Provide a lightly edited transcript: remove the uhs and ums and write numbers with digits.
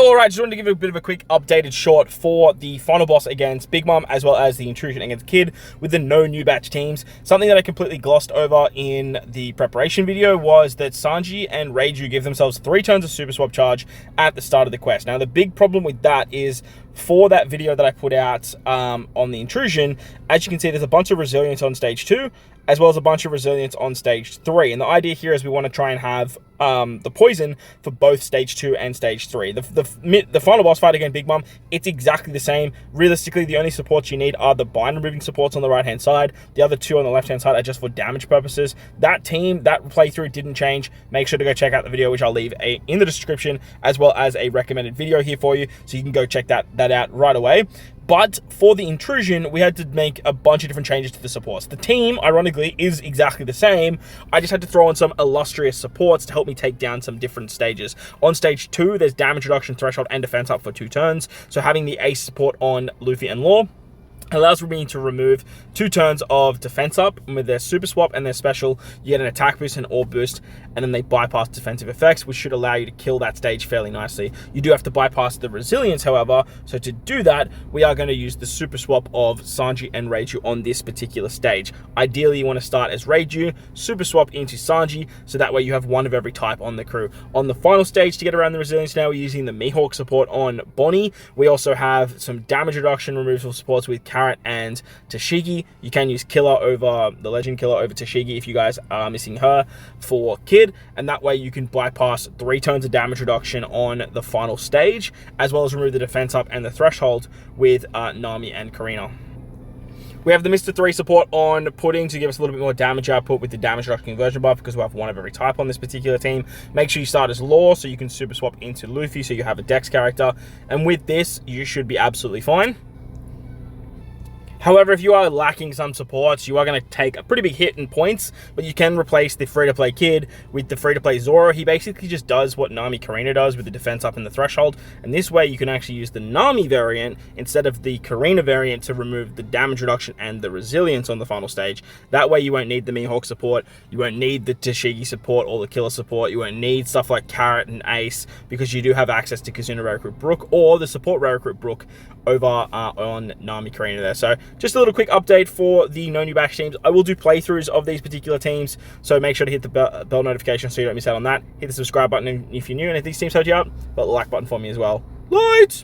Alright, just wanted to give you a bit of a quick updated short for the final boss against Big Mom, as well as the intrusion against Kid with the no new batch teams. Something that I completely glossed over in the preparation video was that Sanji and Reiju give themselves 3 turns of super swap charge at the start of the quest. Now, the big problem with that is, for that video that I put out on the intrusion, as you can see, there's a bunch of resilience on stage 2, as well as a bunch of resilience on stage 3. And the idea here is we want to try and have the poison for both stage 2 and stage 3. The final boss fight against Big Mom, it's exactly the same. Realistically, the only supports you need are the bind removing supports on the right hand side. The other 2 on the left hand side are just for damage purposes. That team, that playthrough didn't change. Make sure to go check out the video, which I'll leave in the description, as well as a recommended video here for you, so you can go check that out right away. But for the intrusion, we had to make a bunch of different changes to the supports. The team, ironically, is exactly the same. I just had to throw in some illustrious supports to help me take down some different stages. On stage 2, there's damage reduction, threshold, and defense up for 2 turns. So having the ace support on Luffy and Law allows me to remove 2 turns of defense up. With their super swap and their special, you get an attack boost and orb boost, and then they bypass defensive effects, which should allow you to kill that stage fairly nicely. You do have to bypass the resilience, however, so to do that, we are going to use the super swap of Sanji and Reiju on this particular stage. Ideally, you want to start as Reiju, super swap into Sanji, so that way you have one of every type on the crew. On the final stage, to get around the resilience now, we're using the Mihawk support on Bonnie. We also have some damage reduction removal supports with and Tashigi. You can use Killer over the Legend Killer over Tashigi if you guys are missing her for Kid, and that way you can bypass 3 turns of damage reduction on the final stage, as well as remove the defense up and the threshold with Nami and Karina. We have the Mr. 3 support on Pudding to give us a little bit more damage output with the damage reduction conversion buff, because we have one of every type on this particular team. Make sure you start as Law so you can super swap into Luffy so you have a Dex character, and with this you should be absolutely fine. However, if you are lacking some supports, you are going to take a pretty big hit in points, but you can replace the free-to-play Kid with the free-to-play Zoro. He basically just does what Nami Karina does with the defense up and the threshold, and this way you can actually use the Nami variant instead of the Karina variant to remove the damage reduction and the resilience on the final stage. That way you won't need the Mihawk support, you won't need the Tashigi support or the Killer support, you won't need stuff like Carrot and Ace, because you do have access to Kazuna Rare Recruit Brook or the support Rare Recruit Brook over on Nami Karina there. So just a little quick update for the no new batch teams. I will do playthroughs of these particular teams, so make sure to hit the bell notification so you don't miss out on that. Hit the subscribe button if you're new, and if these teams help you out, but the like button for me as well. Light!